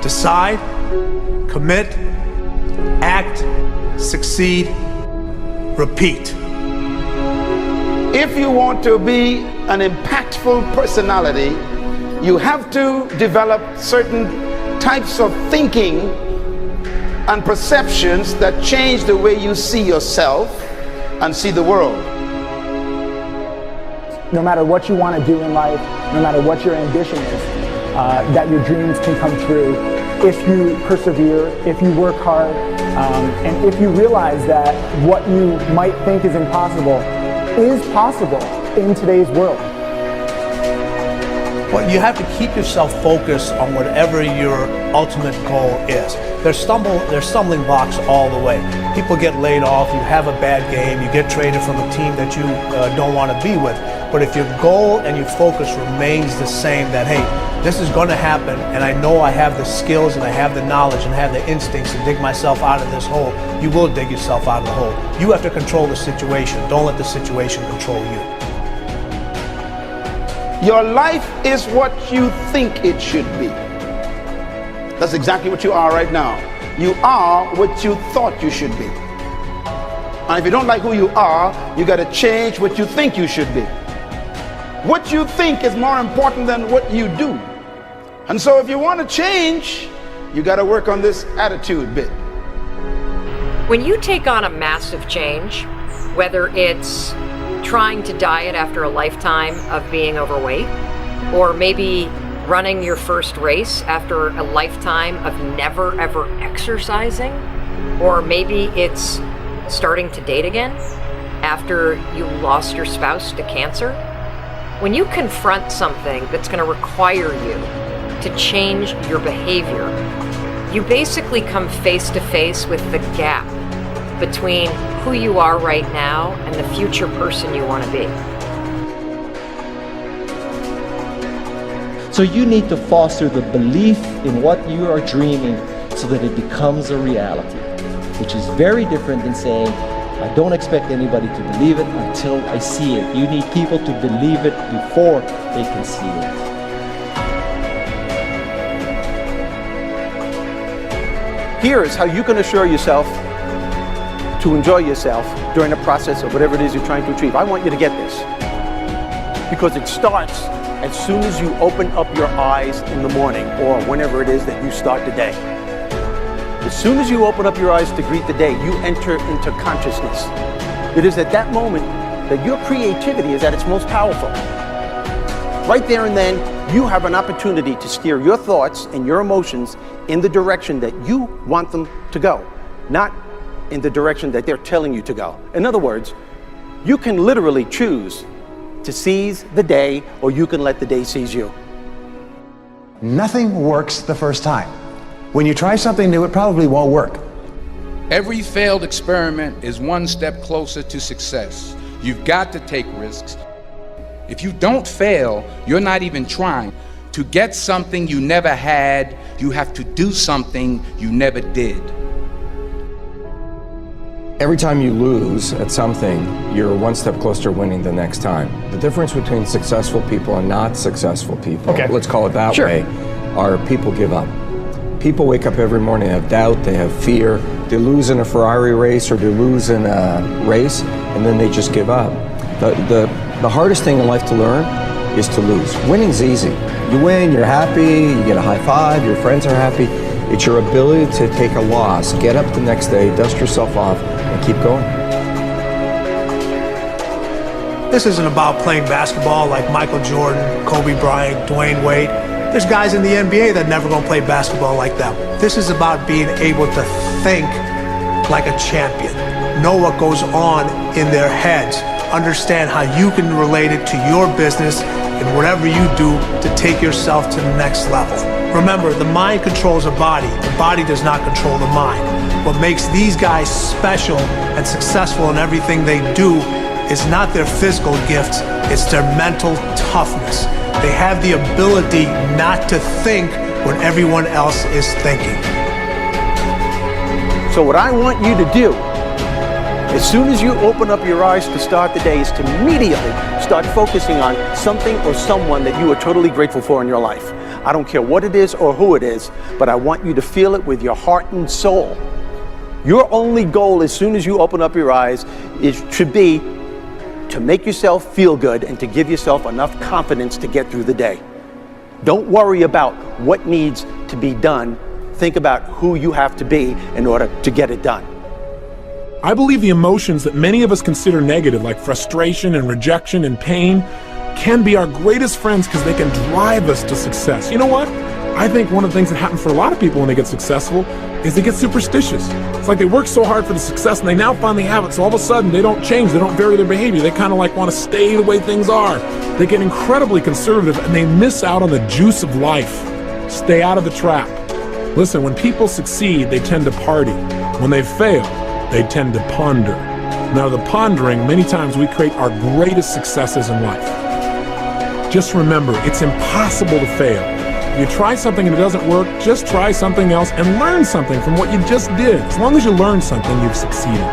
Decide, commit, act, succeed, repeat. If you want to be an impactful personality, you have to develop certain types of thinking and perceptions that change the way you see yourself and see the world. No matter what you want to do in life, no matter what your ambition is, that your dreams can come true if you persevere, if you work hard, and if you realize that what you might think is impossible is possible in today's world. But you have to keep yourself focused on whatever your ultimate goal is. There's stumbling blocks all the way. People get laid off, you have a bad game, you get traded from a team that you don't want to be with. But if your goal and your focus remains the same, that hey, this is going to happen, and I know I have the skills and I have the knowledge and I have the instincts to dig myself out of this hole, you will dig yourself out of the hole. You have to control the situation. Don't let the situation control you. Your life is what you think it should be. That's exactly what you are right now. You are what you thought you should be. And if you don't like who you are, you got to change what you think you should be. What you think is more important than what you do. And so if you want to change, you got to work on this attitude bit. When you take on a massive change, whether it's trying to diet after a lifetime of being overweight, or maybe running your first race after a lifetime of never ever exercising, or maybe it's starting to date again after you lost your spouse to cancer. When you confront something that's going to require you to change your behavior, you basically come face to face with the gap between who you are right now and the future person you want to be. So you need to foster the belief in what you are dreaming so that it becomes a reality, which is very different than saying, I don't expect anybody to believe it until I see it. You need people to believe it before they can see it. Here is how you can assure yourself to enjoy yourself during the process of whatever it is you're trying to achieve. I want you to get this, because it starts as soon as you open up your eyes in the morning, or whenever it is that you start the day. As soon as you open up your eyes to greet the day, you enter into consciousness. It is at that moment that your creativity is at its most powerful. Right there and then, you have an opportunity to steer your thoughts and your emotions in the direction that you want them to go, not in the direction that they're telling you to go. In other words, you can literally choose to seize the day, or you can let the day seize you. Nothing works the first time. When you try something new, it probably won't work. Every failed experiment is one step closer to success. You've got to take risks. If you don't fail, you're not even trying. To get something you never had, you have to do something you never did. Every time you lose at something, you're one step closer to winning the next time. The difference between successful people and not successful people, let's call it that way, are people give up. People wake up every morning, they have doubt, they have fear, they lose in a Ferrari race or they lose in a race, and then they just give up. The hardest thing in life to learn is to lose. Winning's easy. You win, you're happy, you get a high five, your friends are happy. It's your ability to take a loss, get up the next day, dust yourself off, and keep going. This isn't about playing basketball like Michael Jordan, Kobe Bryant, Dwayne Wade. There's guys in the NBA that never gonna play basketball like them. This is about being able to think like a champion, know what goes on in their heads, understand how you can relate it to your business and whatever you do to take yourself to the next level. Remember, the mind controls the body does not control the mind. What makes these guys special and successful in everything they do is not their physical gifts, it's their mental toughness. They have the ability not to think when everyone else is thinking. So what I want you to do, as soon as you open up your eyes to start the day, is to immediately start focusing on something or someone that you are totally grateful for in your life. I don't care what it is or who it is, but I want you to feel it with your heart and soul. Your only goal as soon as you open up your eyes should be to make yourself feel good and to give yourself enough confidence to get through the day. Don't worry about what needs to be done. Think about who you have to be in order to get it done. I believe the emotions that many of us consider negative, like frustration and rejection and pain, can be our greatest friends because they can drive us to success. You know what? I think one of the things that happens for a lot of people when they get successful is they get superstitious. It's like they work so hard for the success and they now finally have it, so all of a sudden they don't change, they don't vary their behavior, they kind of like want to stay the way things are. They get incredibly conservative and they miss out on the juice of life. Stay out of the trap. Listen, when people succeed, they tend to party. When they fail, they tend to ponder. Now, the pondering, many times we create our greatest successes in life. Just remember, it's impossible to fail. If you try something and it doesn't work, just try something else and learn something from what you just did. As long as you learn something, you've succeeded.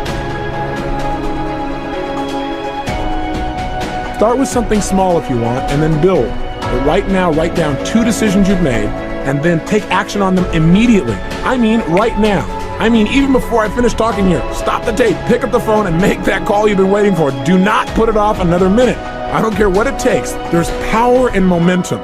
Start with something small if you want, and then build. But right now, write down 2 decisions you've made, and then take action on them immediately. I mean, right now. I mean, even before I finish talking here, stop the tape, pick up the phone, and make that call you've been waiting for. Do not put it off another minute. I don't care what it takes. There's power in momentum.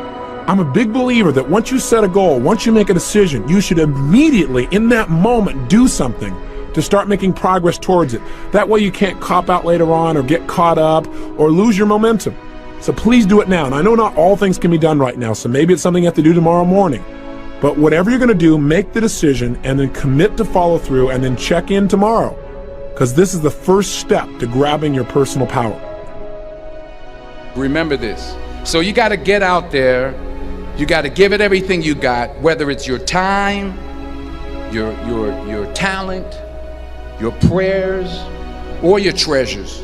I'm a big believer that once you set a goal, once you make a decision, you should immediately, in that moment, do something to start making progress towards it. That way you can't cop out later on or get caught up or lose your momentum. So please do it now. And I know not all things can be done right now, so maybe it's something you have to do tomorrow morning. But whatever you're going to do, make the decision and then commit to follow through and then check in tomorrow. Because this is the first step to grabbing your personal power. Remember this. So you got to get out there. You got to give it everything you got, whether it's your time, your talent, your prayers, or your treasures.